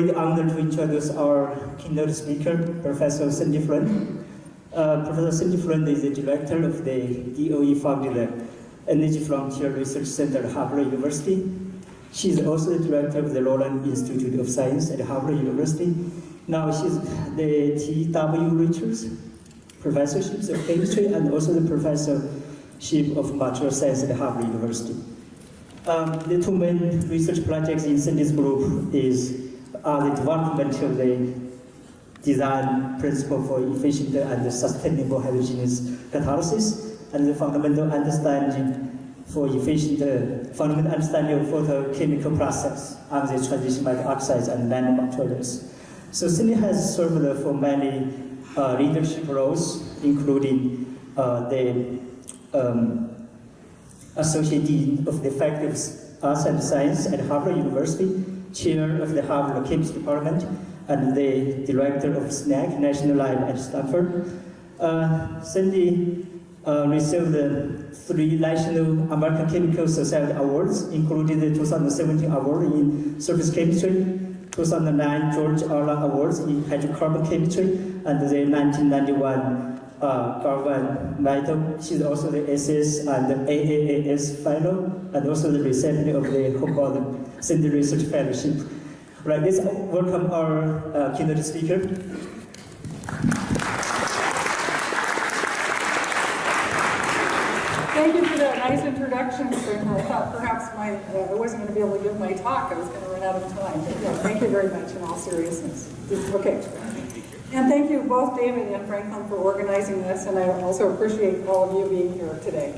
Very honored to introduce our keynote speaker, Professor Cynthia Friend. Professor Cynthia Friend is the director of the DOE-funded Energy Frontier Research Center at Harvard University. She is also the director of the Roland Institute of Science at Harvard University. Now she's the T.W. Richards Professorships of Chemistry and also the Professorship of Material Science at Harvard University. The two main research projects in Cynthia's group are the development of the design principle for efficient and sustainable heterogeneous catalysis, and the fundamental understanding for fundamental understanding of photochemical process on the transition by oxides and nanomaterials. So Cynthia has served for many leadership roles, including the Associate Dean of the Faculty of Arts and Science at Harvard University, Chair of the Harvard Chemistry Department, and the Director of SNAC, National Lab at Stanford. Cynthia received the 3 National American Chemical Society Awards, including the 2017 award in surface chemistry, 2009 George Orlan Awards in hydrocarbon chemistry, and the 1991 Garvan Medal. She's also the SS and the AAAS Fellow, and also the recipient of the Humboldt Cynthia Research Fellowship. Right, let's welcome our keynote speaker. Thank you for that nice introduction, Springer. I thought perhaps I wasn't going to be able to give my talk. I was going to run out of time. But yeah, thank you very much in all seriousness. Okay. And thank you both, David and Franklin, for organizing this, and I also appreciate all of you being here today.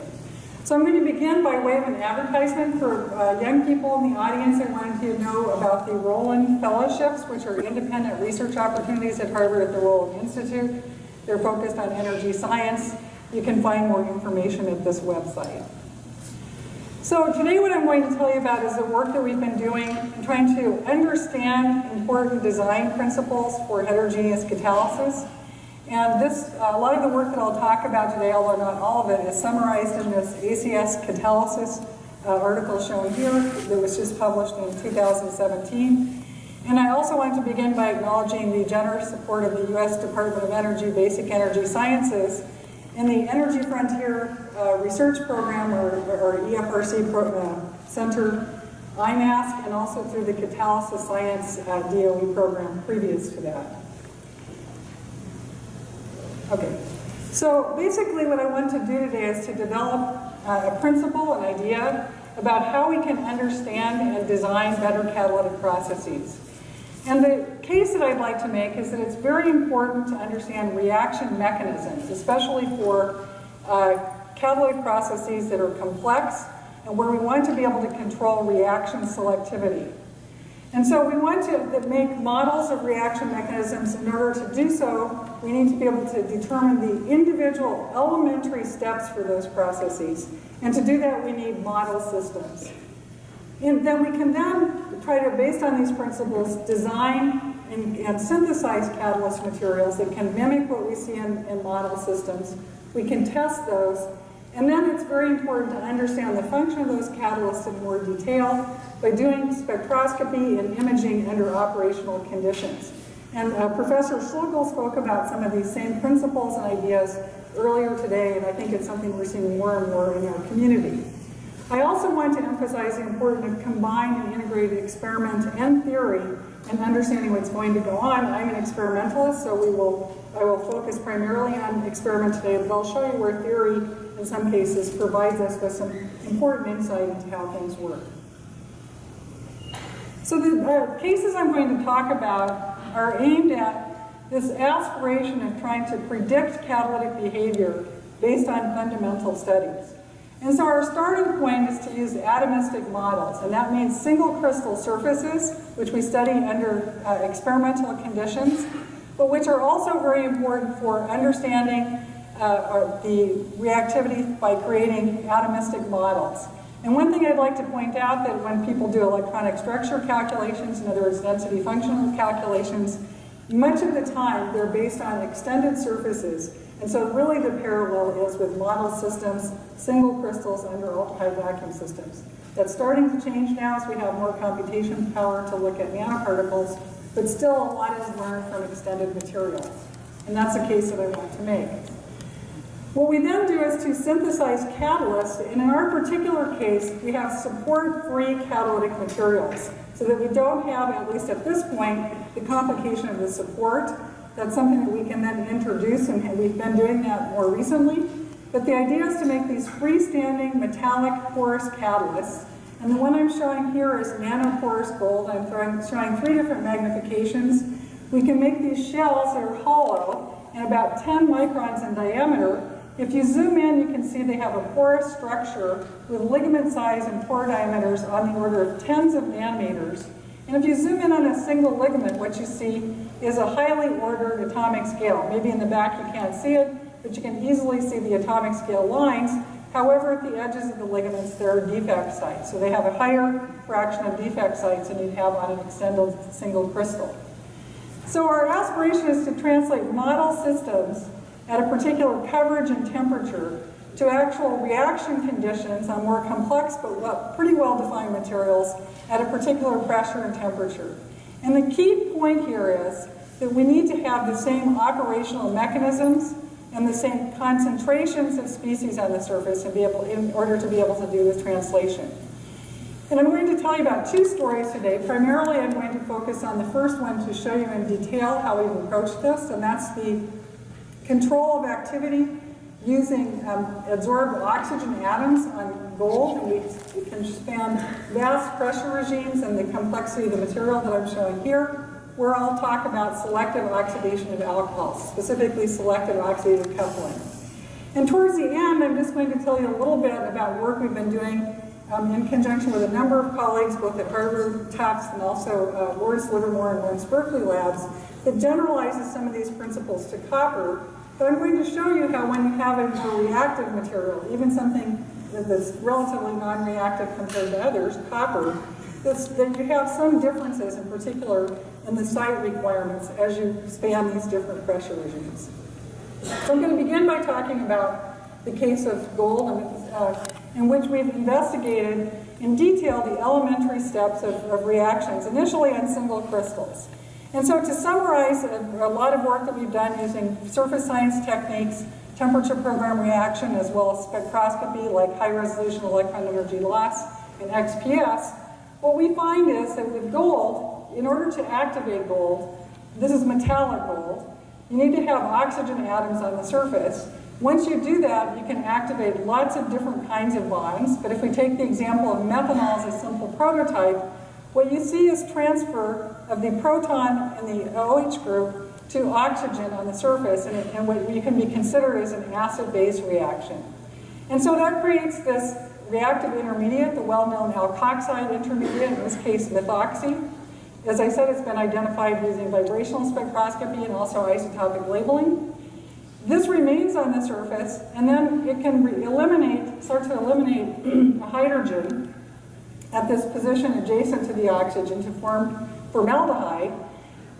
So I'm going to begin by way of an advertisement for young people in the audience. I wanted you to know about the Roland Fellowships, which are independent research opportunities at Harvard at the Roland Institute. They're focused on energy science. You can find more information at this website. So today what I'm going to tell you about is the work that we've been doing in trying to understand important design principles for heterogeneous catalysis. And a lot of the work that I'll talk about today, although not all of it, is summarized in this ACS Catalysis article shown here that was just published in 2017. And I also want to begin by acknowledging the generous support of the U.S. Department of Energy Basic Energy Sciences in the Energy Frontier Research Program, or EFRC Center, IMASC, and also through the Catalysis Science DOE program previous to that. Okay, so basically what I want to do today is to develop a principle, an idea, about how we can understand and design better catalytic processes. And the case that I'd like to make is that it's very important to understand reaction mechanisms, especially for catalytic processes that are complex and where we want to be able to control reaction selectivity. And so we want to make models of reaction mechanisms. In order to do so, we need to be able to determine the individual elementary steps for those processes. And to do that, we need model systems. And then we can then try to, based on these principles, design and synthesize catalyst materials that can mimic what we see in model systems. We can test those. And then it's very important to understand the function of those catalysts in more detail by doing spectroscopy and imaging under operational conditions. And Professor Schlegel spoke about some of these same principles and ideas earlier today, and I think it's something we're seeing more and more in our community. I also want to emphasize the importance of combined and integrated experiment and theory and understanding what's going to go on. I'm an experimentalist, so I will focus primarily on experiment today, but I'll show you where theory, in some cases, provides us with some important insight into how things work. So the cases I'm going to talk about are aimed at this aspiration of trying to predict catalytic behavior based on fundamental studies. And so our starting point is to use atomistic models, and that means single crystal surfaces, which we study under experimental conditions, but which are also very important for understanding the reactivity by creating atomistic models. And one thing I'd like to point out, that when people do electronic structure calculations, in other words, density functional calculations, much of the time they're based on extended surfaces. And so really the parallel is with model systems, single crystals under ultra-high vacuum systems. That's starting to change now as we have more computation power to look at nanoparticles. but still a lot is learned from extended materials. And that's the case that I want to make. What we then do is to synthesize catalysts, and in our particular case, we have support-free catalytic materials, so that we don't have, at least at this point, the complication of the support. That's something that we can then introduce, and we've been doing that more recently. But the idea is to make these freestanding metallic porous catalysts. And the one I'm showing here is nanoporous gold. I'm showing 3 different magnifications. We can make these shells that are hollow and about 10 microns in diameter. If you zoom in, you can see they have a porous structure with ligament size and pore diameters on the order of tens of nanometers. And if you zoom in on a single ligament, what you see is a highly ordered atomic scale. Maybe in the back you can't see it, but you can easily see the atomic scale lines. However, at the edges of the ligaments, there are defect sites. So they have a higher fraction of defect sites than you'd have on an extended single crystal. So our aspiration is to translate model systems at a particular coverage and temperature to actual reaction conditions on more complex but pretty well-defined materials at a particular pressure and temperature. And the key point here is that we need to have the same operational mechanisms and the same concentrations of species on the surface in order to be able to do this translation. And I'm going to tell you about 2 stories today. Primarily, I'm going to focus on the first one to show you in detail how we've approached this, and that's the control of activity using adsorbed oxygen atoms on gold. And we can span vast pressure regimes and the complexity of the material that I'm showing here, where I'll talk about selective oxidation of alcohols, specifically selective oxidative coupling. And towards the end, I'm just going to tell you a little bit about work we've been doing in conjunction with a number of colleagues, both at Harvard, Tufts, and also Lawrence Livermore and Lawrence Berkeley labs, that generalizes some of these principles to copper. But I'm going to show you how when you have a reactive material, even something that's relatively non-reactive compared to others, copper, that you have some differences in particular in the site requirements as you span these different pressure regimes. So I'm going to begin by talking about the case of gold, in which we've investigated in detail the elementary steps of reactions, initially on single crystals. And so to summarize a lot of work that we've done using surface science techniques, temperature program reaction, as well as spectroscopy like high resolution electron energy loss and XPS, what we find is that with gold, in order to activate gold, this is metallic gold, you need to have oxygen atoms on the surface. Once you do that, you can activate lots of different kinds of bonds. But if we take the example of methanol as a simple prototype, what you see is transfer of the proton in the OH group to oxygen on the surface, and what you can be considered as an acid-base reaction. And so that creates this reactive intermediate, the well-known alkoxide intermediate, in this case methoxy. As I said, it's been identified using vibrational spectroscopy and also isotopic labeling. This remains on the surface, and then it can start to eliminate a hydrogen at this position adjacent to the oxygen to form formaldehyde.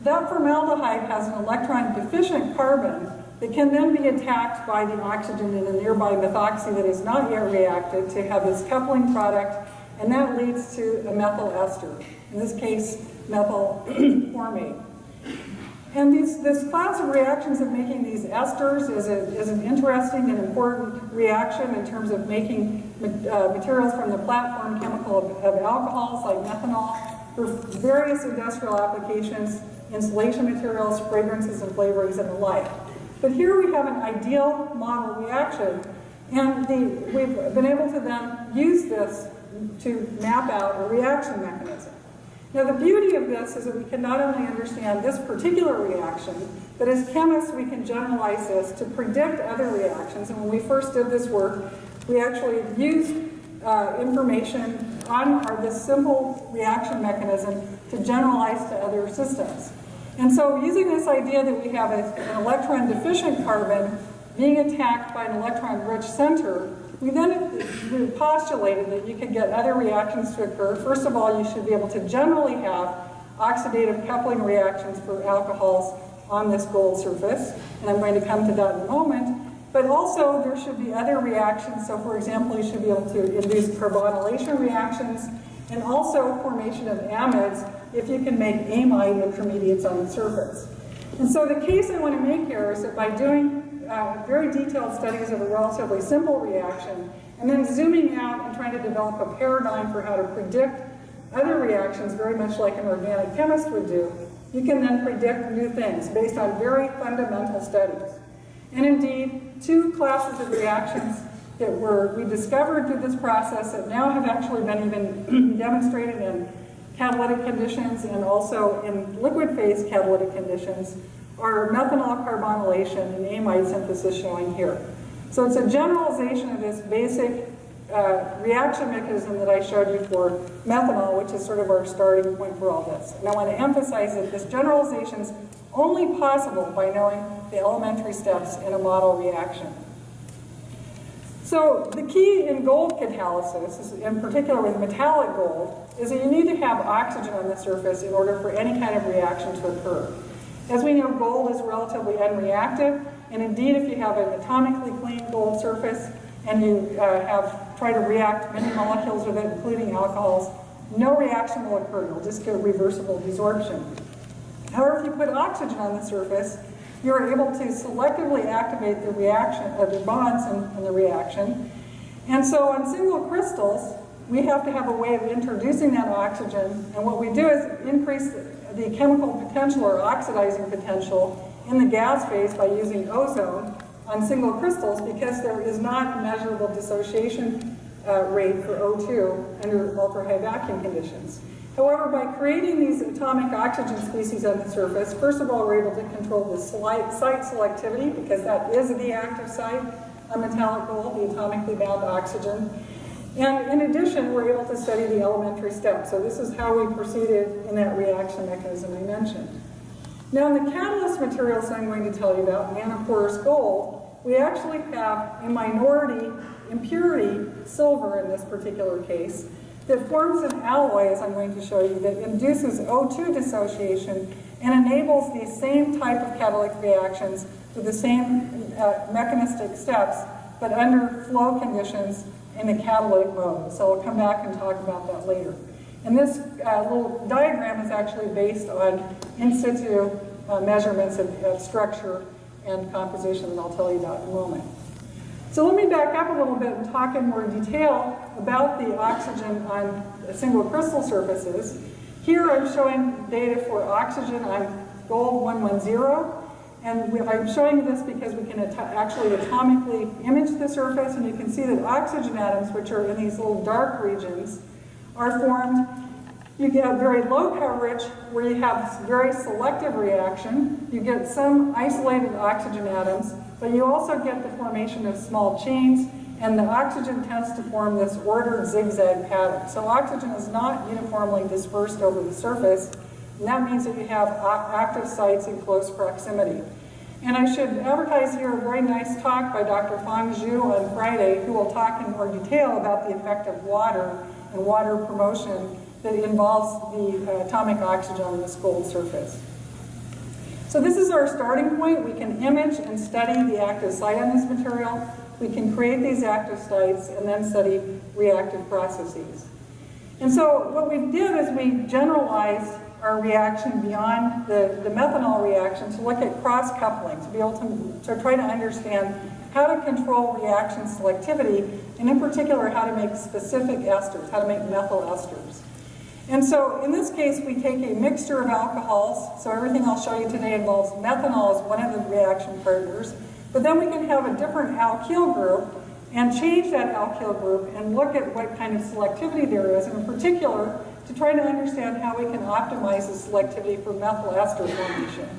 That formaldehyde has an electron-deficient carbon that can then be attacked by the oxygen in a nearby methoxy that is not yet reacted to have this coupling product, and that leads to a methyl ester, in this case, methyl formate. And this class of reactions of making these esters is an interesting and important reaction in terms of making materials from the platform chemical of alcohols like methanol for various industrial applications, insulation materials, fragrances and flavorings, and the like. But here we have an ideal model reaction, and we've been able to then use this to map out a reaction mechanism. Now the beauty of this is that we can not only understand this particular reaction, but as chemists we can generalize this to predict other reactions. And when we first did this work, we actually used information on this simple reaction mechanism to generalize to other systems. And so using this idea that we have an electron-deficient carbon being attacked by an electron-rich center, we then postulated that you could get other reactions to occur. First of all, you should be able to generally have oxidative coupling reactions for alcohols on this gold surface, and I'm going to come to that in a moment. But also, there should be other reactions. So for example, you should be able to induce carbonylation reactions, and also formation of amides if you can make amide intermediates on the surface. And so the case I want to make here is that by doing very detailed studies of a relatively simple reaction, and then zooming out and trying to develop a paradigm for how to predict other reactions, very much like an organic chemist would do, you can then predict new things based on very fundamental studies. And indeed, two classes of reactions that we discovered through this process that now have actually been even demonstrated in catalytic conditions and also in liquid phase catalytic conditions are methanol carbonylation and amide synthesis shown here. So it's a generalization of this basic reaction mechanism that I showed you for methanol, which is sort of our starting point for all this. And I want to emphasize that this generalization is only possible by knowing the elementary steps in a model reaction. So the key in gold catalysis, in particular with metallic gold, is that you need to have oxygen on the surface in order for any kind of reaction to occur. As we know, gold is relatively unreactive, and indeed if you have an atomically clean gold surface and you try to react many molecules with it, including alcohols, no reaction will occur. You'll just get reversible desorption. However, if you put oxygen on the surface, you're able to selectively activate the reaction, the bonds in the reaction. And so on single crystals, we have to have a way of introducing that oxygen, and what we do is increase the chemical potential or oxidizing potential in the gas phase by using ozone on single crystals, because there is not a measurable dissociation rate for O2 under ultra-high vacuum conditions. However, by creating these atomic oxygen species on the surface, first of all, we're able to control the site selectivity, because that is the active site on metallic gold, the atomically bound oxygen. And in addition, we're able to study the elementary steps. So this is how we proceeded in that reaction mechanism I mentioned. Now, in the catalyst materials I'm going to tell you about, nanoporous gold, we actually have a minority impurity, silver in this particular case, that forms an alloy, as I'm going to show you, that induces O2 dissociation and enables the same type of catalytic reactions with the same mechanistic steps, but under flow conditions in a catalytic mode. So I'll come back and talk about that later. And this little diagram is actually based on in situ measurements of structure and composition that I'll tell you about in a moment. So let me back up a little bit and talk in more detail about the oxygen on single crystal surfaces. Here I'm showing data for oxygen on gold 110, and I'm showing this because we can actually atomically image the surface, and you can see that oxygen atoms, which are in these little dark regions, are formed. You get very low coverage where you have very selective reaction. You get some isolated oxygen atoms, but you also get the formation of small chains, and the oxygen tends to form this ordered zigzag pattern. So oxygen is not uniformly dispersed over the surface, and that means that you have active sites in close proximity. And I should advertise here a very nice talk by Dr. Fang Zhu on Friday, who will talk in more detail about the effect of water and water promotion that involves the atomic oxygen on this gold surface. So this is our starting point. We can image and study the active site on this material. We can create these active sites and then study reactive processes. And so what we did is we generalized our reaction beyond the methanol reaction to look at cross-coupling, to be able to try to understand how to control reaction selectivity, and in particular how to make specific esters, how to make methyl esters. And so in this case, we take a mixture of alcohols. So everything I'll show you today involves methanol as one of the reaction partners. But then we can have a different alkyl group and change that alkyl group and look at what kind of selectivity there is, and in particular, to try to understand how we can optimize the selectivity for methyl ester formation.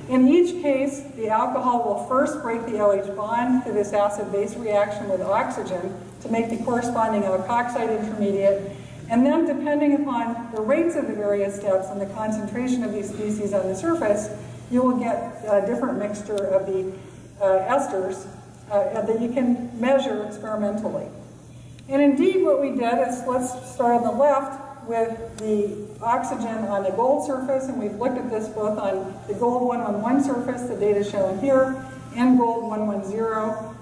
In each case, the alcohol will first break the OH bond to this acid-base reaction with oxygen to make the corresponding alkoxide intermediate. And then, depending upon the rates of the various steps and the concentration of these species on the surface, you will get a different mixture of the esters that you can measure experimentally. And indeed, what we did is, let's start on the left with the oxygen on the gold surface, and we've looked at this both on the gold 111 surface, the data shown here, and gold 110.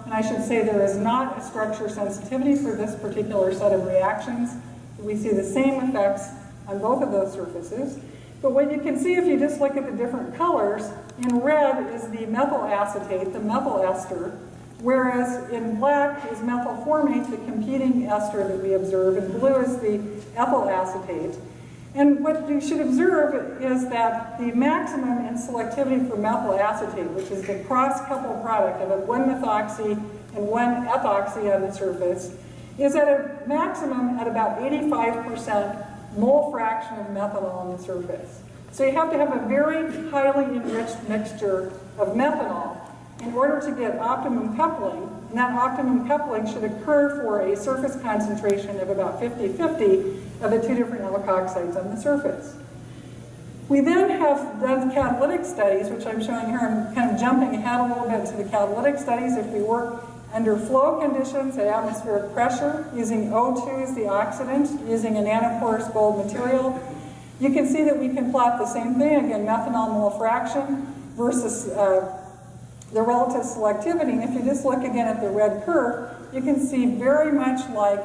And I should say there is not a structure sensitivity for this particular set of reactions. We see the same effects on both of those surfaces. But what you can see if you just look at the different colors, in red is the methyl acetate, the methyl ester, whereas in black is methyl formate, the competing ester that we observe, and blue is the ethyl acetate. And what you should observe is that the maximum in selectivity for methyl acetate, which is the cross-coupled product of one methoxy and one ethoxy on the surface, is at a maximum at about 85% mole fraction of methanol on the surface. So you have to have a very highly enriched mixture of methanol in order to get optimum coupling, and that optimum coupling should occur for a surface concentration of about 50-50 of the two different alkoxides on the surface. We then have done catalytic studies, which I'm showing here. I'm kind of jumping ahead a little bit to the catalytic studies. If we work under flow conditions at atmospheric pressure, using O2 as the oxidant, using a nanoporous gold material, you can see that we can plot the same thing, again, methanol mole fraction versus the relative selectivity. And if you just look again at the red curve, you can see very much like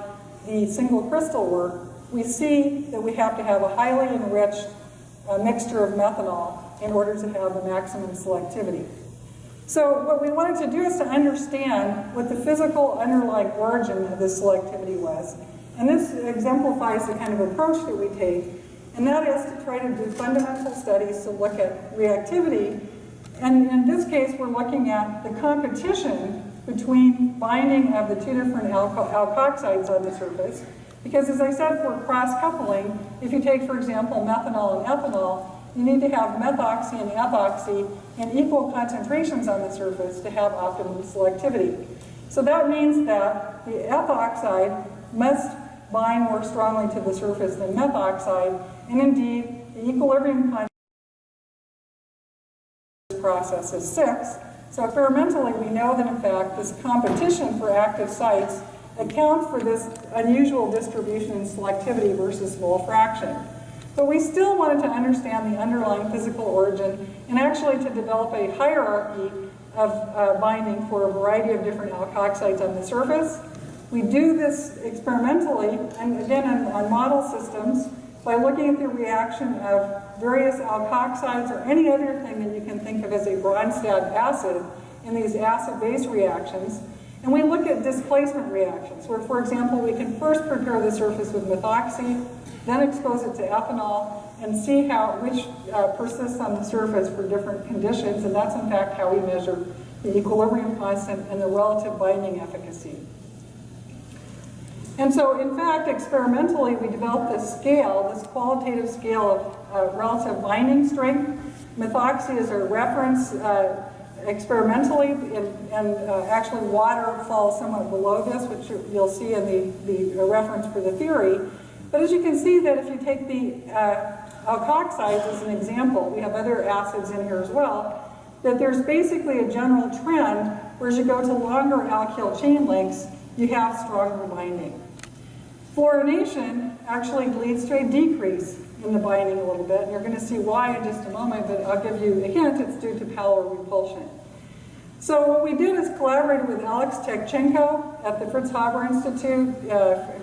the single crystal work, we see that we have to have a highly enriched mixture of methanol in order to have the maximum selectivity. So what we wanted to do is to understand what the physical underlying origin of this selectivity was. And this exemplifies the kind of approach that we take, and that is to try to do fundamental studies to look at reactivity. And in this case, we're looking at the competition between binding of the two different alkoxides on the surface. Because as I said, for cross-coupling, if you take, for example, methanol and ethanol, you need to have methoxy and ethoxy in equal concentrations on the surface to have optimum selectivity. So that means that the ethoxide must bind more strongly to the surface than methoxide, and indeed, the equilibrium concentration of this process is 6. So experimentally, we know that in fact, this competition for active sites accounts for this unusual distribution in selectivity versus mole fraction. But we still wanted to understand the underlying physical origin and actually to develop a hierarchy of binding for a variety of different alkoxides on the surface. We do this experimentally, and again on model systems, by looking at the reaction of various alkoxides or any other thing that you can think of as a Bronsted acid in these acid-base reactions. And we look at displacement reactions, where, for example, we can first prepare the surface with methoxy, then expose it to ethanol, and see which persists on the surface for different conditions, and that's in fact how we measure the equilibrium constant and the relative binding efficacy. And so, in fact, experimentally, we developed this scale, this qualitative scale of relative binding strength. Methoxy is our reference experimentally, and actually water falls somewhat below this, which you'll see in the reference for the theory. But as you can see that if you take the alkoxides as an example, we have other acids in here as well, that there's basically a general trend where as you go to longer alkyl chain lengths, you have stronger binding. Fluorination actually leads to a decrease in the binding a little bit, and you're going to see why in just a moment, but I'll give you a hint, it's due to polar repulsion. So what we did is collaborate with Alex Tekchenko at the Fritz Haber Institute,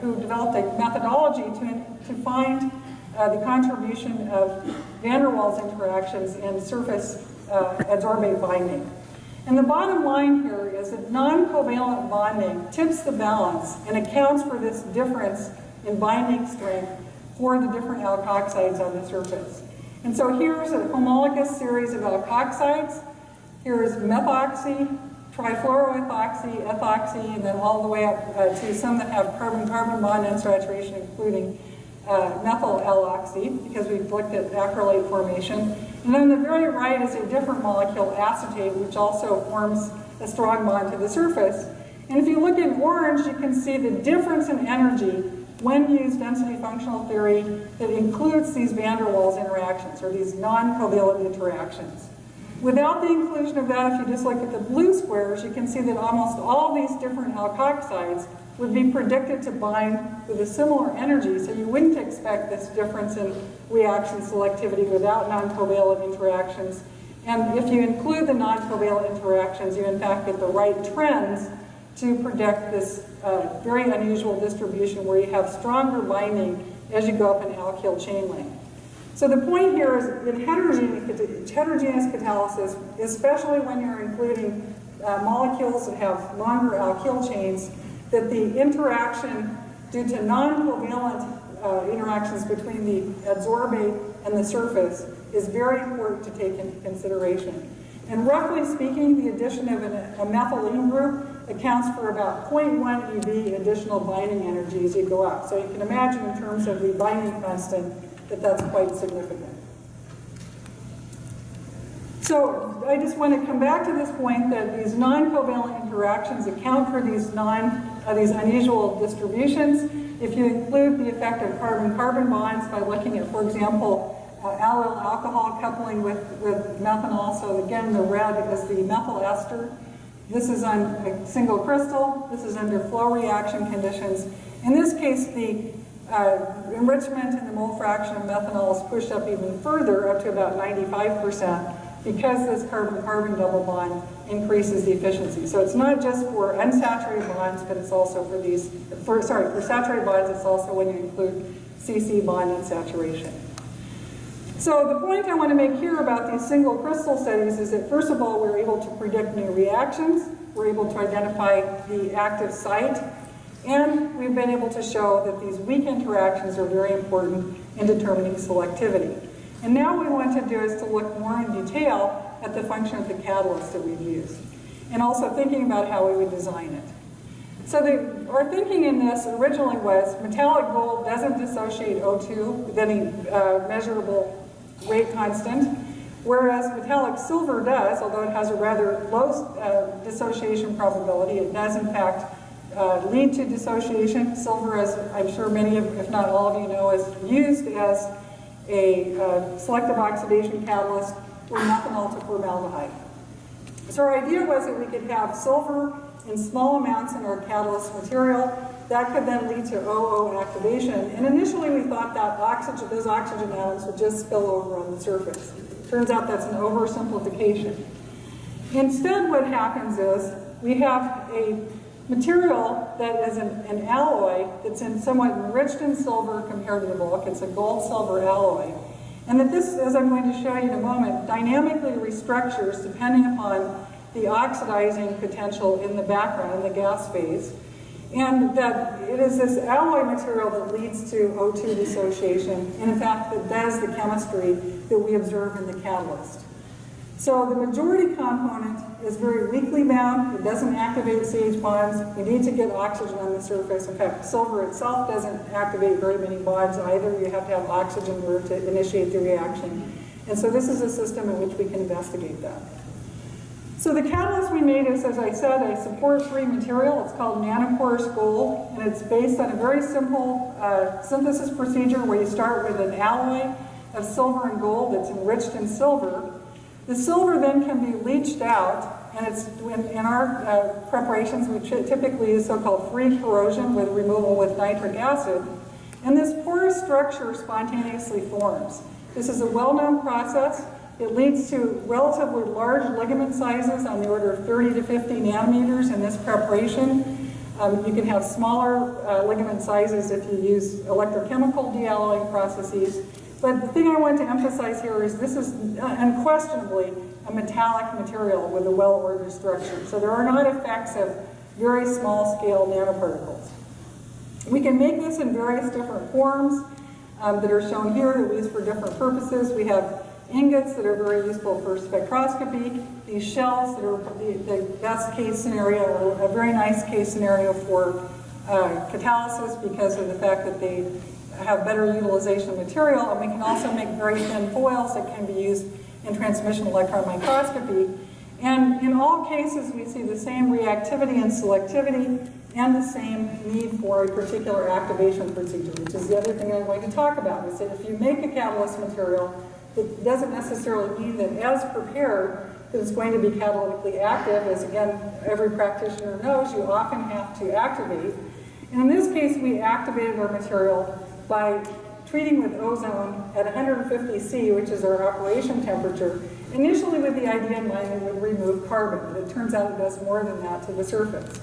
who developed a methodology to find the contribution of van der Waals interactions in surface adsorbate binding. And the bottom line here is that non-covalent bonding tips the balance and accounts for this difference in binding strength for the different alkoxides on the surface. And so here's a homologous series of alkoxides. Here's methoxy, trifluoroethoxy, ethoxy, and then all the way up to some that have carbon-carbon bond unsaturation, including methyl L-oxy, because we've looked at acrylate formation. And then on the very right is a different molecule, acetate, which also forms a strong bond to the surface. And if you look in orange, you can see the difference in energy when used density functional theory that includes these van der Waals interactions, or these non-covalent interactions. Without the inclusion of that, if you just look at the blue squares, you can see that almost all these different alkoxides would be predicted to bind with a similar energy, so you wouldn't expect this difference in reaction selectivity without non-covalent interactions. And if you include the non-covalent interactions, you in fact get the right trends to predict this very unusual distribution where you have stronger binding as you go up an alkyl chain length. So the point here is in heterogeneous catalysis, especially when you're including molecules that have longer alkyl chains, that the interaction due to non-covalent interactions between the adsorbate and the surface is very important to take into consideration. And roughly speaking, the addition of a methylene group accounts for about 0.1 eV additional binding energy as you go up. So you can imagine in terms of the binding constant that that's quite significant. So I just want to come back to this point that these non-covalent interactions account for these unusual distributions. If you include the effect of carbon-carbon bonds by looking at, for example, allyl alcohol coupling with methanol, so again the red is the methyl ester. This is on a single crystal. This is under flow reaction conditions. In this case, the enrichment in the mole fraction of methanol is pushed up even further, up to about 95%, because this carbon-carbon double bond increases the efficiency. So it's not just for unsaturated bonds, but it's also for these, for saturated bonds, it's also when you include CC bond unsaturation. So the point I want to make here about these single crystal studies is that first of all, we're able to predict new reactions, we're able to identify the active site, and we've been able to show that these weak interactions are very important in determining selectivity. And now what we want to do is to look more in detail at the function of the catalyst that we've used, and also thinking about how we would design it. So our thinking in this originally was metallic gold doesn't dissociate O2 with any measurable rate constant, whereas metallic silver does, although it has a rather low dissociation probability. It does, in fact, lead to dissociation. Silver, as I'm sure many of, if not all of you know, is used as a selective oxidation catalyst for methanol to formaldehyde. So our idea was that we could have silver in small amounts in our catalyst material. That could then lead to Ozone activation. And initially we thought that those oxygen atoms would just spill over on the surface. Turns out that's an oversimplification. Instead what happens is we have a material that is an alloy that's somewhat enriched in silver compared to the bulk. It's a gold-silver alloy. And that this, as I'm going to show you in a moment, dynamically restructures depending upon the oxidizing potential in the background, in the gas phase. And that it is this alloy material that leads to O2 dissociation, and in fact that does the chemistry that we observe in the catalyst. So the majority component is very weakly bound. It doesn't activate CH bonds. You need to get oxygen on the surface. In fact, silver itself doesn't activate very many bonds either. You have to have oxygen in order to initiate the reaction. And so this is a system in which we can investigate that. So the catalyst we made is, as I said, a support-free material. It's called nanoporous gold, and it's based on a very simple synthesis procedure where you start with an alloy of silver and gold that's enriched in silver. The silver then can be leached out, and it's in our preparations we typically use so-called free corrosion with removal with nitric acid, and this porous structure spontaneously forms. This is a well-known process. It leads to relatively large ligament sizes on the order of 30 to 50 nanometers in this preparation. You can have smaller ligament sizes if you use electrochemical dealloying processes. But the thing I want to emphasize here is this is unquestionably a metallic material with a well-ordered structure. So there are not effects of very small-scale nanoparticles. We can make this in various different forms that are shown here that we use for different purposes. We have ingots that are very useful for spectroscopy. These shells that are the best case scenario, or a very nice case scenario for catalysis because of the fact that they have better utilization of material, and we can also make very thin foils that can be used in transmission electron microscopy. And in all cases, we see the same reactivity and selectivity and the same need for a particular activation procedure, which is the other thing I'm going to talk about, is that if you make a catalyst material, it doesn't necessarily mean that as prepared, that it's going to be catalytically active. As again, every practitioner knows, you often have to activate. And in this case, we activated our material by treating with ozone at 150 C, which is our operation temperature, initially with the idea in mind that it would remove carbon, but it turns out it does more than that to the surface.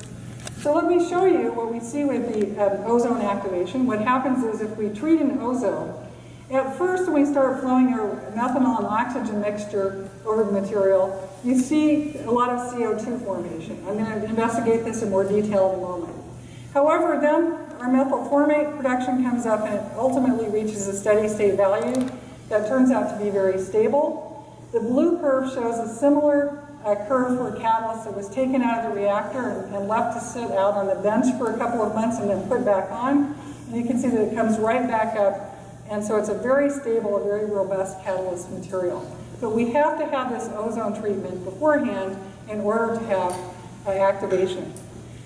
So let me show you what we see with the ozone activation. What happens is if we treat an ozone, at first when we start flowing our methanol and oxygen mixture over the material, you see a lot of CO2 formation. I'm going to investigate this in more detail in a moment. However, then our methyl formate production comes up and it ultimately reaches a steady state value that turns out to be very stable. The blue curve shows a similar curve for a catalyst that was taken out of the reactor and left to sit out on the bench for a couple of months and then put back on. And you can see that it comes right back up. And so it's a very stable, a very robust catalyst material. But we have to have this ozone treatment beforehand in order to have activation.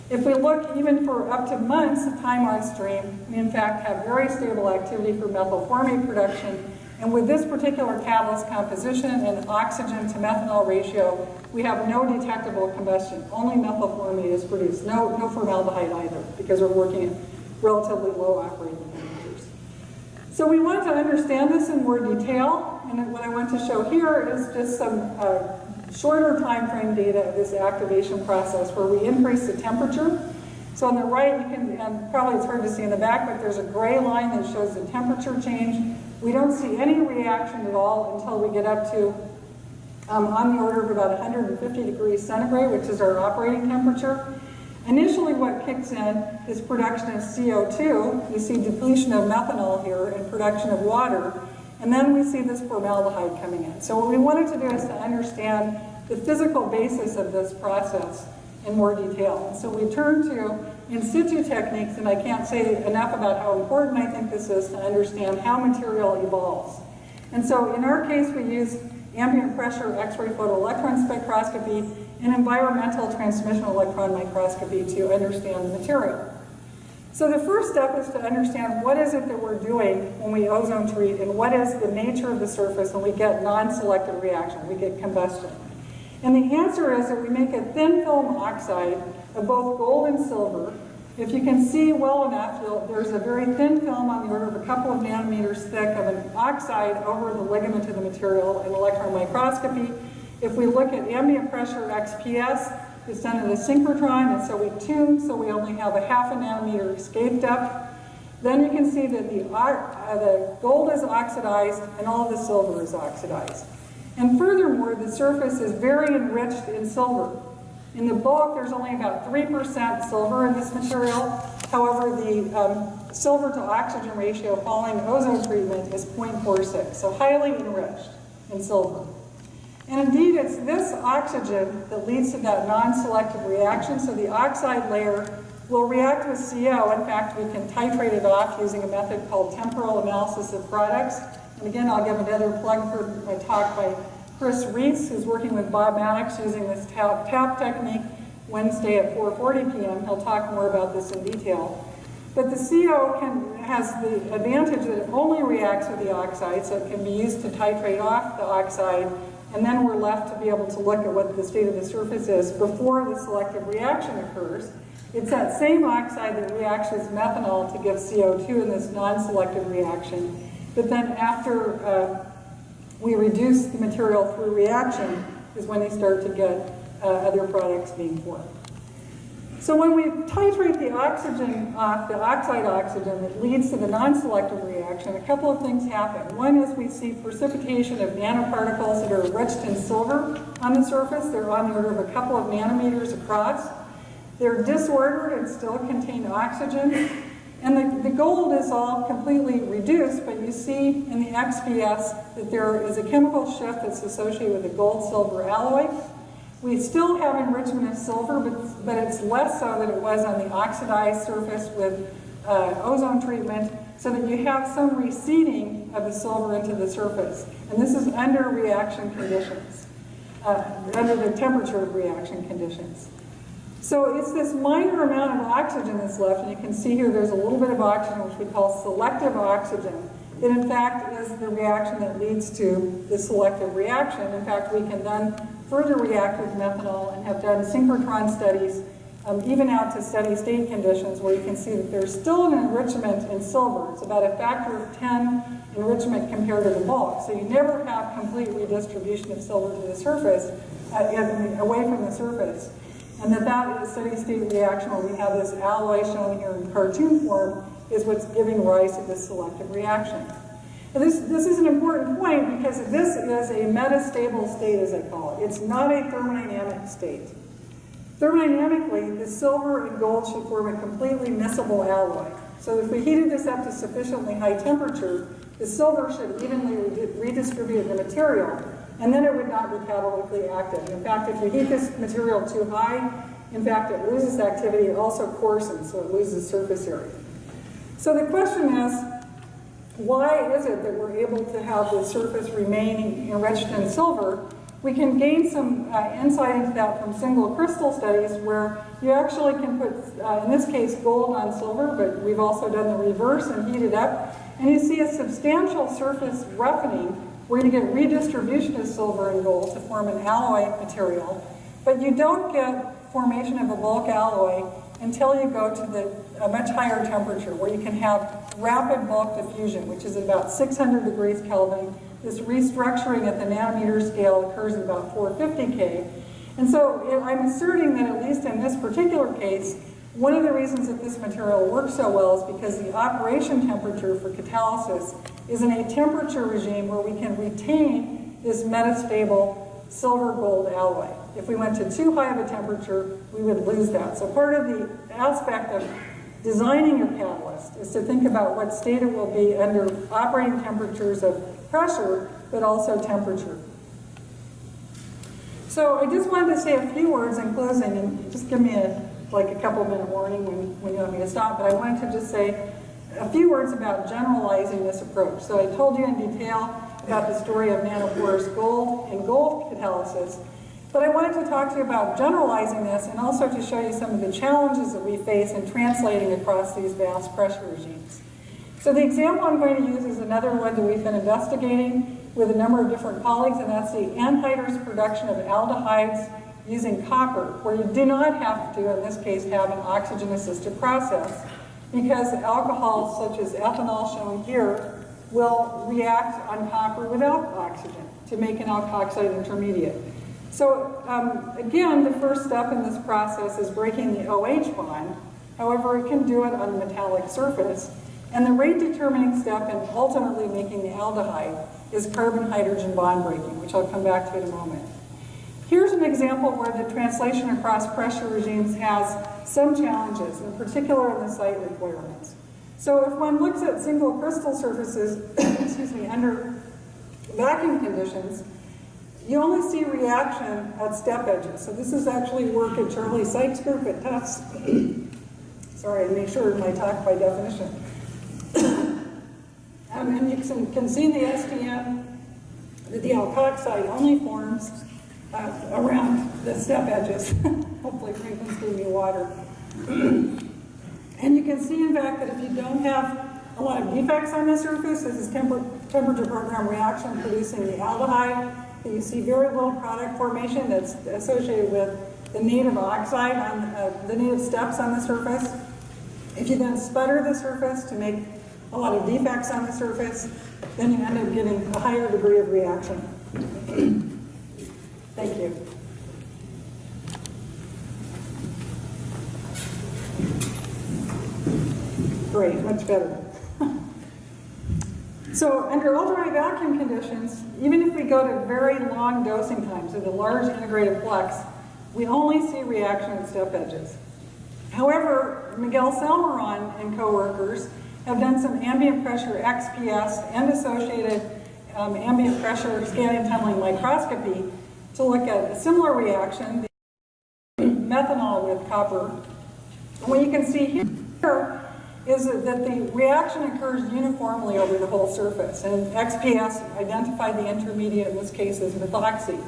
If we look even for up to months of time on stream, we in fact have very stable activity for methyl formate production. And with this particular catalyst composition and oxygen to methanol ratio, we have no detectable combustion. Only methyl formate is produced. No formaldehyde either, because we're working at relatively low operating temperatures. So we want to understand this in more detail, and what I want to show here is just some shorter time frame data of this activation process where we increase the temperature. So on the right, you can, and probably it's hard to see in the back, but there's a gray line that shows the temperature change. We don't see any reaction at all until we get up to on the order of about 150 degrees centigrade, which is our operating temperature. Initially, what kicks in is production of CO2. You see depletion of methanol here and production of water. And then we see this formaldehyde coming in. So what we wanted to do is to understand the physical basis of this process in more detail. And so we turn to in situ techniques, and I can't say enough about how important I think this is to understand how material evolves. And so in our case, we used ambient pressure X-ray photoelectron spectroscopy and environmental transmission electron microscopy to understand the material. So the first step is to understand what is it that we're doing when we ozone treat and what is the nature of the surface when we get non-selective reaction, we get combustion. And the answer is that we make a thin film oxide of both gold and silver. If you can see well enough, there's a very thin film on the order of a couple of nanometers thick of an oxide over the ligament of the material in electron microscopy. If we look at ambient pressure XPS, it's done at a synchrotron, and so we tune, so we only have a half a nanometer escape depth. Then you can see that the gold is oxidized and all of the silver is oxidized. And furthermore, the surface is very enriched in silver. In the bulk, there's only about 3% silver in this material. However, the silver to oxygen ratio following ozone treatment is 0.46, so highly enriched in silver. And indeed, it's this oxygen that leads to that non-selective reaction. So the oxide layer will react with CO. In fact, we can titrate it off using a method called temporal analysis of products. And again, I'll give another plug for a talk by Chris Reese, who's working with Bob Maddox using this tap technique Wednesday at 4:40 p.m. He'll talk more about this in detail. But the CO has the advantage that it only reacts with the oxide, so it can be used to titrate off the oxide, and then we're left to be able to look at what the state of the surface is before the selective reaction occurs. It's that same oxide that reacts with methanol to give CO2 in this non-selective reaction. But then after we reduce the material through reaction is when they start to get other products being formed. So when we titrate the oxygen off, the oxide oxygen that leads to the non-selective reaction, a couple of things happen. One is we see precipitation of nanoparticles that are enriched in silver on the surface. They're on the order of a couple of nanometers across. They're disordered and still contain oxygen. And the gold is all completely reduced, but you see in the XPS that there is a chemical shift that's associated with the gold-silver alloy. We still have enrichment of silver, but it's less so than it was on the oxidized surface with ozone treatment, so that you have some receding of the silver into the surface. And this is under reaction conditions, under the temperature reaction conditions. So it's this minor amount of oxygen that's left, and you can see here there's a little bit of oxygen, which we call selective oxygen, that in fact is the reaction that leads to the selective reaction. In fact, we can then further react with methanol and have done synchrotron studies, even out to steady state conditions, where you can see that there's still an enrichment in silver. It's about a factor of 10 enrichment compared to the bulk. So you never have complete redistribution of silver to the surface, away from the surface. and that steady state reaction where we have this alloy shown here in cartoon form is what's giving rise to this selective reaction. And this is an important point because this is a metastable state, as I call it. It's not a thermodynamic state. Thermodynamically, the silver and gold should form a completely miscible alloy. So if we heated this up to sufficiently high temperature, the silver should evenly redistribute the material, and then it would not be catalytically active. In fact, if you heat this material too high, in fact, it loses activity. It also coarsens, so it loses surface area. So the question is, why is it that we're able to have the surface remain enriched in silver? We can gain some insight into that from single crystal studies where you actually can put, in this case, gold on silver, but we've also done the reverse and heat it up. And you see a substantial surface roughening where you get redistribution of silver and gold to form an alloy material. But you don't get formation of a bulk alloy until you go to a much higher temperature where you can have rapid bulk diffusion, which is about 600 degrees Kelvin. This restructuring at the nanometer scale occurs at about 450 K. And so I'm asserting that at least in this particular case, one of the reasons that this material works so well is because the operation temperature for catalysis is in a temperature regime where we can retain this metastable silver-gold alloy. If we went to too high of a temperature, we would lose that. So part of the aspect of designing your catalyst is to think about what state it will be under operating temperatures of pressure, but also temperature. So I just wanted to say a few words in closing, and just give me a couple minute warning when you want me to stop, but I wanted to just say a few words about generalizing this approach. So I told you in detail about the story of nanoporous gold and gold catalysis, but I wanted to talk to you about generalizing this and also to show you some of the challenges that we face in translating across these vast pressure regimes. So the example I'm going to use is another one that we've been investigating with a number of different colleagues, and that's the anhydrous production of aldehydes using copper, where you do not have to, in this case, have an oxygen-assisted process, because alcohols such as ethanol shown here will react on copper without oxygen to make an alkoxide intermediate. So again, the first step in this process is breaking the OH bond. However, it can do it on the metallic surface. And the rate determining step in ultimately making the aldehyde is carbon-hydrogen bond breaking, which I'll come back to in a moment. Here's an example where the translation across pressure regimes has some challenges, in particular in the site requirements. So if one looks at single crystal surfaces, excuse me, under vacuum conditions, you only see reaction at step edges. So this is actually work at Charlie Sykes' group at Tufts. Sorry, I made sure my talk by definition. And you can see the STM that the alkoxide only forms around the step edges. Hopefully Franklin's giving me water. And you can see, in fact, that if you don't have a lot of defects on the surface, this is temperature program reaction producing the aldehyde, that you see very little product formation that's associated with the native oxide on the native steps on the surface. If you then sputter the surface to make a lot of defects on the surface, then you end up getting a higher degree of reaction. Thank you. Great, much better. So under ultra-high vacuum conditions, even if we go to very long dosing times with a large integrated flux, we only see reaction at step edges. However, Miguel Salmeron and co-workers have done some ambient pressure XPS and associated ambient pressure scanning tunneling microscopy to look at a similar reaction, the methanol with copper. And what you can see here is that the reaction occurs uniformly over the whole surface, and XPS identified the intermediate, in this case, as methoxy.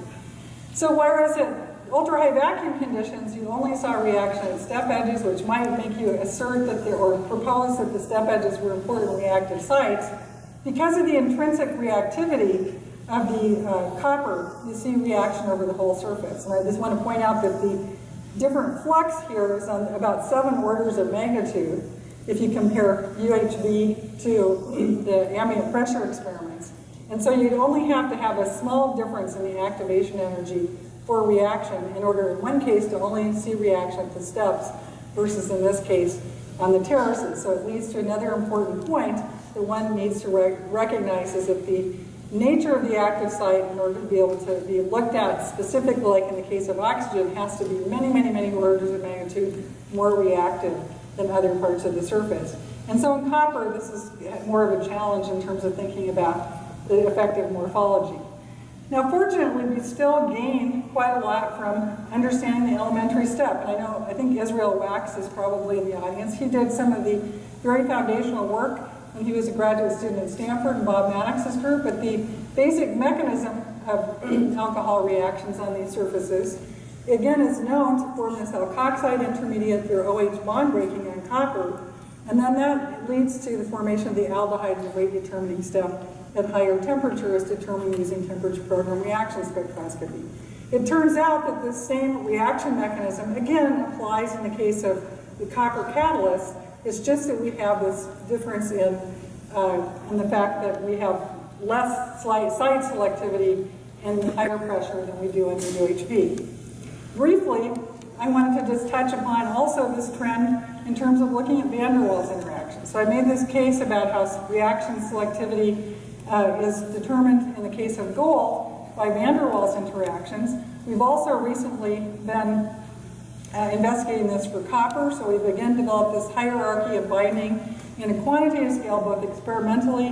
So whereas at ultra-high vacuum conditions, you only saw reaction at step edges, which might make you assert that or propose that the step edges were important reactive sites. Because of the intrinsic reactivity of the copper, you see reaction over the whole surface. And I just want to point out that the different flux here is on about 7 orders of magnitude if you compare UHV to the ambient pressure experiments. And so you'd only have to have a small difference in the activation energy for reaction in order, in one case, to only see reaction at the steps versus, in this case, on the terraces. So it leads to another important point that one needs to recognize is that the nature of the active site, in order to be able to be looked at specifically, like in the case of oxygen, has to be many, many, many orders of magnitude more reactive than other parts of the surface. And so in copper, this is more of a challenge in terms of thinking about the effective morphology. Now, fortunately, we still gain quite a lot from understanding the elementary step. And I think Israel Wax is probably in the audience. He did some of the very foundational work when he was a graduate student at Stanford in Bob Maddox's group. But the basic mechanism of alcohol reactions on these surfaces, again, is known to form this alkoxide intermediate through OH bond breaking on copper. And then that leads to the formation of the aldehyde in the rate determining step at higher temperature is determined using temperature program reaction spectroscopy. It turns out that this same reaction mechanism, again, applies in the case of the copper catalyst. It's just that we have this difference in the fact that we have less site selectivity and higher pressure than we do in the UHV. Briefly, I wanted to just touch upon also this trend in terms of looking at van der Waals interactions. So I made this case about how reaction selectivity is determined in the case of gold by van der Waals interactions. We've also recently been investigating this for copper, so we've again developed this hierarchy of binding in a quantitative scale, both experimentally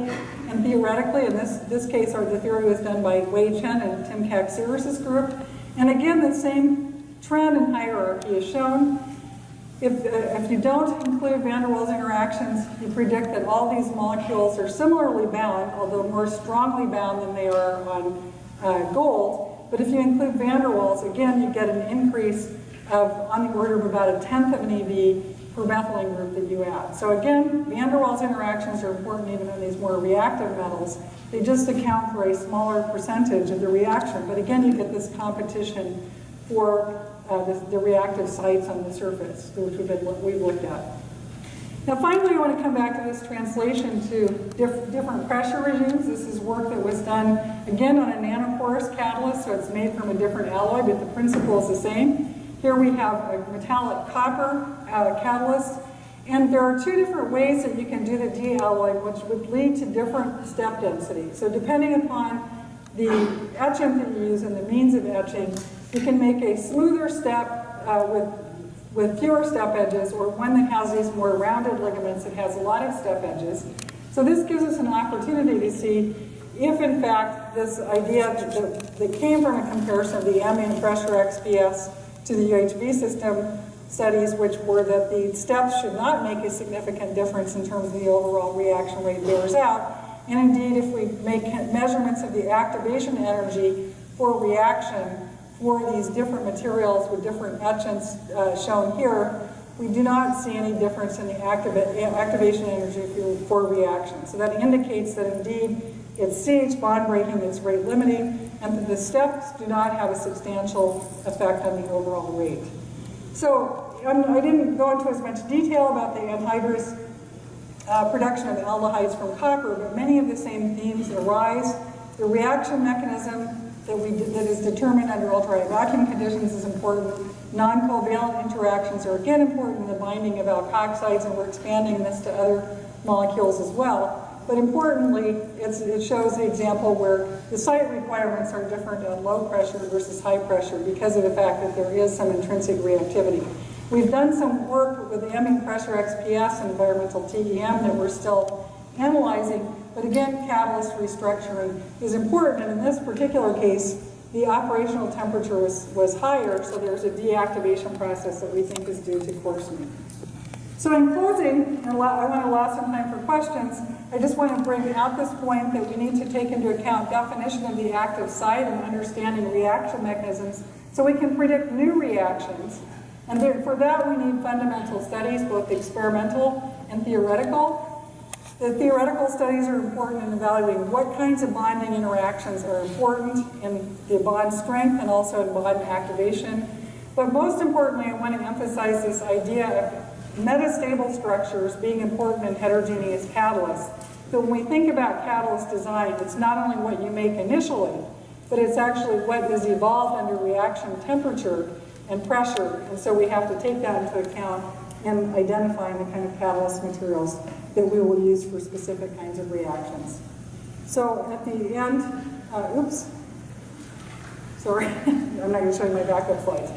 and theoretically. In this case, the theory was done by Wei Chen and Tim Kaxiris' group. And again, the same trend in hierarchy is shown. If you don't include van der Waals interactions, you predict that all these molecules are similarly bound, although more strongly bound than they are on gold. But if you include van der Waals, again, you get an increase of on the order of about 1/10 of an EV per methylene group that you add. So again, van der Waals interactions are important even in these more reactive metals. They just account for a smaller percentage of the reaction. But again, you get this competition for the reactive sites on the surface, which we've looked at. Now finally, I want to come back to this translation to different pressure regimes. This is work that was done, again, on a nanoporous catalyst, so it's made from a different alloy, but the principle is the same. Here we have a metallic copper catalyst, and there are two different ways that you can do the de-alloying, which would lead to different step density. So depending upon the etchant that you use and the means of etching, you can make a smoother step with fewer step edges, or one that has these more rounded ligaments that has a lot of step edges. So this gives us an opportunity to see if, in fact, this idea that came from a comparison of the ambient pressure XPS to the UHV system studies, which were that the steps should not make a significant difference in terms of the overall reaction rate, bears out. And indeed, if we make measurements of the activation energy for reaction for these different materials with different etchants shown here, we do not see any difference in the activation energy for reaction. So that indicates that indeed it's CH bond breaking that's rate limiting, and that the steps do not have a substantial effect on the overall rate. So I didn't go into as much detail about the anhydrous production of aldehydes from copper, but many of the same themes arise. The reaction mechanism that is determined under ultra-high vacuum conditions is important. Non-covalent interactions are again important in the binding of alkoxides, and we're expanding this to other molecules as well. But importantly, it shows the example where the site requirements are different at low pressure versus high pressure because of the fact that there is some intrinsic reactivity. We've done some work with the ambient pressure XPS and environmental TEM that we're still analyzing, but again, catalyst restructuring is important, and in this particular case, the operational temperature was higher, so there's a deactivation process that we think is due to coarsening. So in closing, and I want to allow some time for questions, I just want to bring out this point that we need to take into account definition of the active site and understanding reaction mechanisms so we can predict new reactions. And for that, we need fundamental studies, both experimental and theoretical. The theoretical studies are important in evaluating what kinds of bonding interactions are important in the bond strength and also in bond activation. But most importantly, I want to emphasize this idea of metastable structures being important in heterogeneous catalysts. So when we think about catalyst design, it's not only what you make initially, but it's actually what is evolved under reaction temperature and pressure, and so we have to take that into account in identifying the kind of catalyst materials that we will use for specific kinds of reactions. So at the end, oops, sorry, I'm not going to show you my backup slides.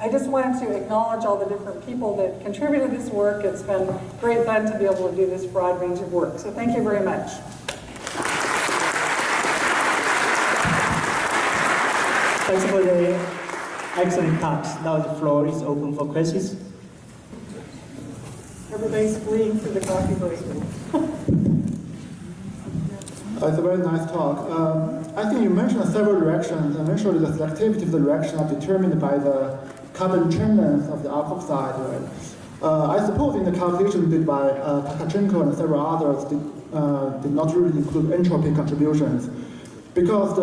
I just wanted to acknowledge all the different people that contributed to this work. It's been great fun to be able to do this broad range of work. So thank you very much. Thanks for the excellent talks. Now the floor is open for questions. Everybody's fleeing through the coffee break. It's a very nice talk. I think you mentioned several reactions. Eventually, the selectivity of the reaction are determined by the carbon chain length of the alkoxide. Right? I suppose in the calculation did by Takachenko and several others did not really include entropy contributions, because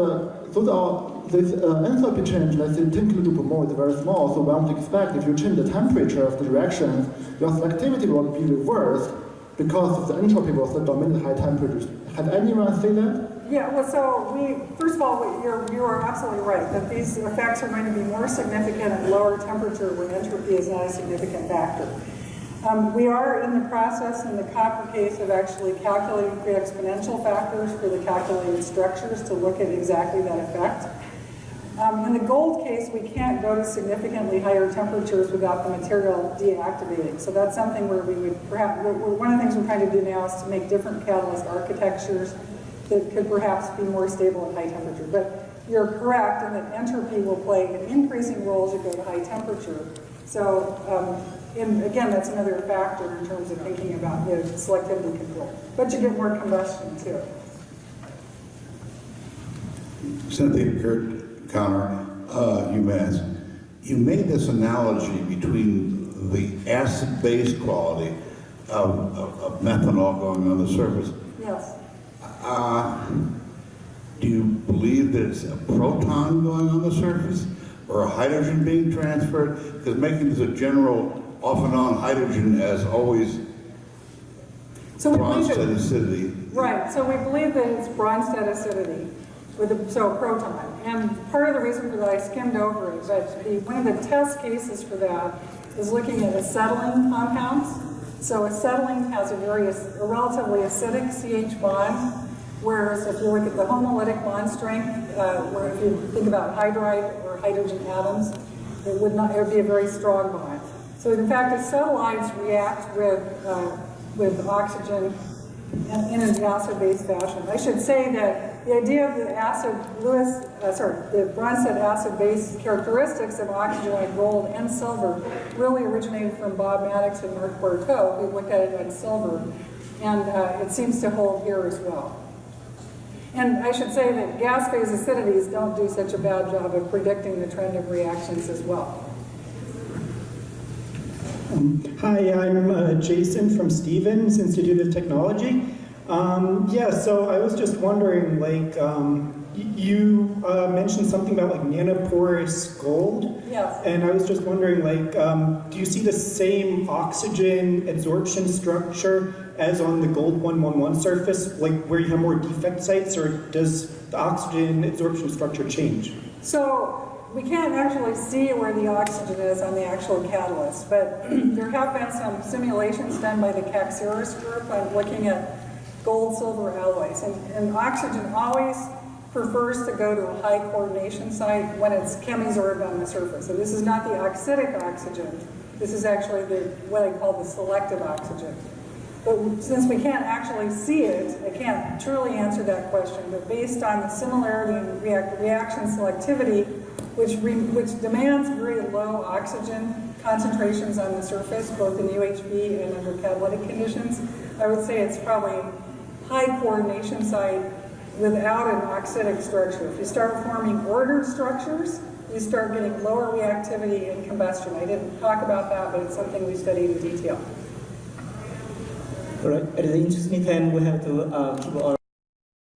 this enthalpy change, let's say 10 kilojoules per mole, is very small. So one would expect if you change the temperature of the reaction, your selectivity will be reversed because the entropy will still dominate high temperatures. Had anyone seen that? Yeah, well, so first of all, you are absolutely right, that these effects are going to be more significant at lower temperature when entropy is not a significant factor. We are in the process, in the copper case, of actually calculating pre-exponential factors for the calculated structures to look at exactly that effect. In the gold case, we can't go to significantly higher temperatures without the material deactivating. So that's something where we would perhaps, one of the things we're trying to do now is to make different catalyst architectures that could perhaps be more stable at high temperature. But you're correct in that entropy will play an increasing role as you go to high temperature. So, again, that's another factor in terms of thinking about the selectivity control. But you get more combustion too. Cynthia Connor, UMass, you made this analogy between the acid-base quality of methanol going on the surface. Yes. Do you believe that it's a proton going on the surface or a hydrogen being transferred? Because making this a general off-and-on hydrogen as always Bronsted acidity. Right, so we believe that it's Bronsted acidity. So proton. And part of the reason for that, I skimmed over it, but one of the test cases for that is looking at acetylene compounds. So acetylene has a relatively acidic CH bond, whereas if you look at the homolytic bond strength, where if you think about hydride or hydrogen atoms, it would be a very strong bond. So in fact, acetylides react with oxygen in an acid-base fashion. I should say that the idea of the the Bronsted acid-base characteristics of oxygenide gold and silver really originated from Bob Maddox and Mark Barteau, who looked at it on silver, and it seems to hold here as well. And I should say that gas phase acidities don't do such a bad job of predicting the trend of reactions as well. Hi, I'm Jason from Stevens Institute of Technology. So I was just wondering, like, you mentioned something about like nanoporous gold. Yes. And I was just wondering, like, do you see the same oxygen adsorption structure as on the gold 111 surface, like where you have more defect sites, or does the oxygen adsorption structure change? So we can't actually see where the oxygen is on the actual catalyst, but there have been some simulations done by the Caxiris group on looking at gold-silver alloys. And oxygen always prefers to go to a high coordination site when it's chemisorbed on the surface. So this is not the oxidic oxygen. This is actually what I call the selective oxygen. But since we can't actually see it, I can't truly answer that question. But based on the similarity in reaction selectivity, which demands very low oxygen concentrations on the surface, both in UHB and under catalytic conditions, I would say it's probably high coordination site without an oxidic structure. If you start forming ordered structures, you start getting lower reactivity and combustion. I didn't talk about that, but it's something we studied in detail. All right, at the interesting time, we have to keep our